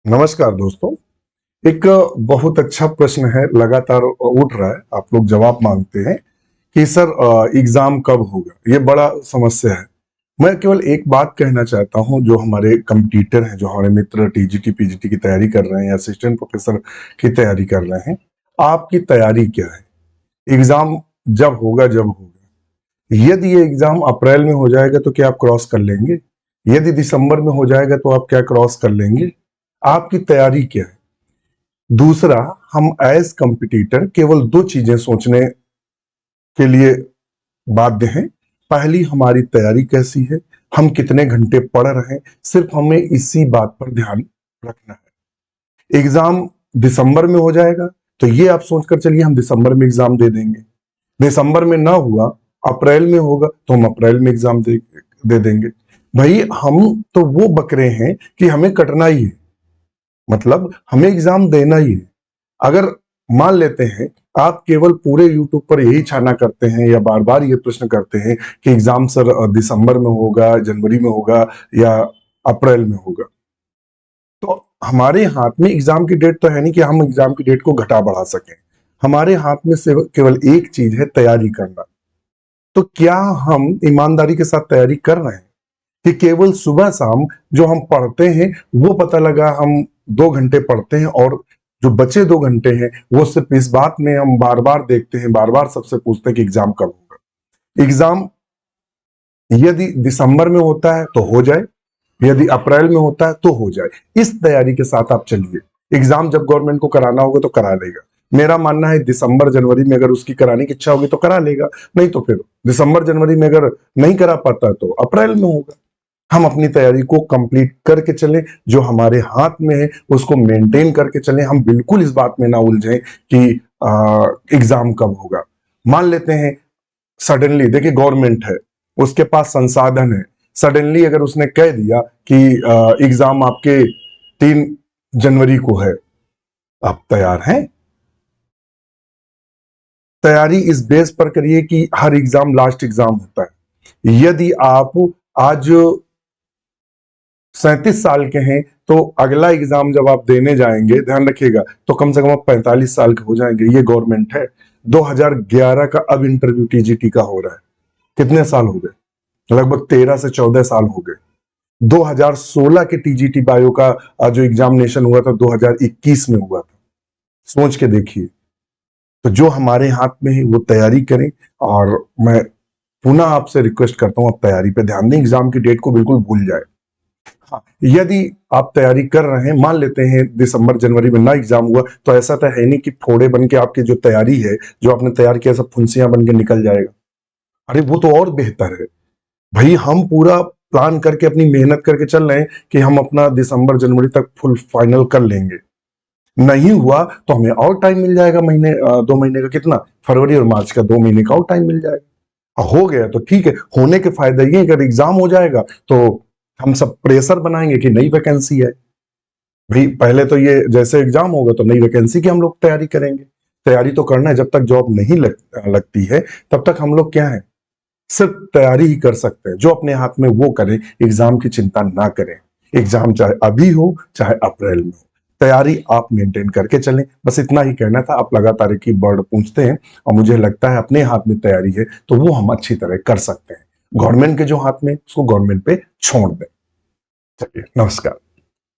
नमस्कार दोस्तों। एक बहुत अच्छा प्रश्न है, लगातार उठ रहा है, आप लोग जवाब मांगते हैं कि सर एग्जाम कब होगा। ये बड़ा समस्या है। मैं केवल एक बात कहना चाहता हूं, जो हमारे कंपटीटर हैं, जो हमारे मित्र टीजीटी पीजीटी की तैयारी कर रहे हैं, असिस्टेंट प्रोफेसर की तैयारी कर रहे हैं, आपकी तैयारी क्या है? एग्जाम जब होगा जब होगा। यदि ये एग्जाम अप्रैल में हो जाएगा तो क्या आप क्रॉस कर लेंगे? यदि दिसंबर में हो जाएगा तो आप क्या क्रॉस कर लेंगे? आपकी तैयारी क्या है? दूसरा, हम एज कंपटीटर केवल दो चीजें सोचने के लिए बाध्य हैं। पहली, हमारी तैयारी कैसी है, हम कितने घंटे पढ़ रहे हैं, सिर्फ हमें इसी बात पर ध्यान रखना है। एग्जाम दिसंबर में हो जाएगा तो ये आप सोचकर चलिए हम दिसंबर में एग्जाम दे देंगे। दिसंबर में ना हुआ, अप्रैल में होगा तो हम अप्रैल में एग्जाम दे देंगे। भाई, हम तो वो बकरे हैं कि हमें कटना ही है, मतलब हमें एग्जाम देना ही है। अगर मान लेते हैं आप केवल पूरे यूट्यूब पर यही छाना करते हैं या बार बार ये प्रश्न करते हैं कि एग्जाम सर दिसंबर में होगा, जनवरी में होगा या अप्रैल में होगा, तो हमारे हाथ में एग्जाम की डेट तो है नहीं कि हम एग्जाम की डेट को घटा बढ़ा सकें। हमारे हाथ में से केवल एक चीज है, तैयारी करना। तो क्या हम ईमानदारी के साथ तैयारी कर रहे हैं कि केवल सुबह शाम जो हम पढ़ते हैं, वो पता लगा हम 2 घंटे पढ़ते हैं और जो बचे 2 घंटे हैं वो सिर्फ इस बात में हम बार बार देखते हैं, बार बार सबसे पूछते हैं कि एग्जाम कब होगा। एग्जाम यदि दिसंबर में होता है तो हो जाए, यदि अप्रैल में होता है तो हो जाए। इस तैयारी के साथ आप चलिए। एग्जाम जब गवर्नमेंट को कराना होगा तो करा लेगा। मेरा मानना है दिसंबर जनवरी में अगर उसकी कराने की इच्छा होगी तो करा लेगा, नहीं तो फिर दिसंबर जनवरी में अगर नहीं करा पाता तो अप्रैल में होगा। हम अपनी तैयारी को कंप्लीट करके चलें, जो हमारे हाथ में है उसको मेंटेन करके चलें। हम बिल्कुल इस बात में ना उलझें कि एग्जाम कब होगा। मान लेते हैं सडनली, देखिए गवर्नमेंट है, उसके पास संसाधन है, सडनली अगर उसने कह दिया कि एग्जाम आपके 3 जनवरी को है, आप तैयार हैं? तैयारी इस बेस पर करिए कि हर एग्जाम लास्ट एग्जाम होता है। यदि आप आज 37 साल के हैं तो अगला एग्जाम जब आप देने जाएंगे, ध्यान रखिएगा, तो कम से कम आप 45 साल के हो जाएंगे। ये गवर्नमेंट है। 2011 का अब इंटरव्यू टीजीटी का हो रहा है। कितने साल हो गए? लगभग 13 से 14 साल हो गए। 2016 के टीजीटी बायो का जो एग्जामिनेशन हुआ था 2021 में हुआ था। सोच के देखिए। तो जो हमारे हाथ में है वो तैयारी करें। और मैं पुनः आपसे रिक्वेस्ट करता हूं, आप तैयारी पे ध्यान दें, एग्जाम की डेट को बिल्कुल भूल जाए। हाँ, यदि आप तैयारी कर रहे हैं, मान लेते हैं दिसंबर जनवरी में ना एग्जाम हुआ, तो ऐसा तो है नहीं कि फोड़े बन के आपकी जो तैयारी है, जो आपने तैयार किया, सब फुंसियां बन के निकल जाएगा। अरे वो तो और बेहतर है। भाई, हम पूरा प्लान करके अपनी मेहनत करके चल रहे हैं कि हम अपना दिसंबर जनवरी तक फुल फाइनल कर लेंगे। नहीं हुआ तो हमें और टाइम मिल जाएगा, महीने 2 महीने का, कितना, फरवरी और मार्च का 2 महीने का और टाइम मिल जाएगा। हो गया तो ठीक है। होने के फायदा ये, अगर एग्जाम हो जाएगा तो हम सब प्रेशर बनाएंगे कि नई वैकेंसी है। भाई, पहले तो ये जैसे एग्जाम होगा तो नई वैकेंसी की हम लोग तैयारी करेंगे। तैयारी तो करना है, जब तक जॉब नहीं लगती है तब तक हम लोग क्या है, सिर्फ तैयारी ही कर सकते हैं। जो अपने हाथ में वो करें, एग्जाम की चिंता ना करें। एग्जाम चाहे अभी हो चाहे अप्रैल में हो, तैयारी आप मेंटेन करके चलें। बस इतना ही कहना था। आप लगातार एक ही वर्ड पूछते हैं और मुझे लगता है अपने हाथ में तैयारी है तो वो हम अच्छी तरह कर सकते हैं। गवर्नमेंट के जो हाथ में, उसको गवर्नमेंट पे छोड़ दें। चलिए, नमस्कार।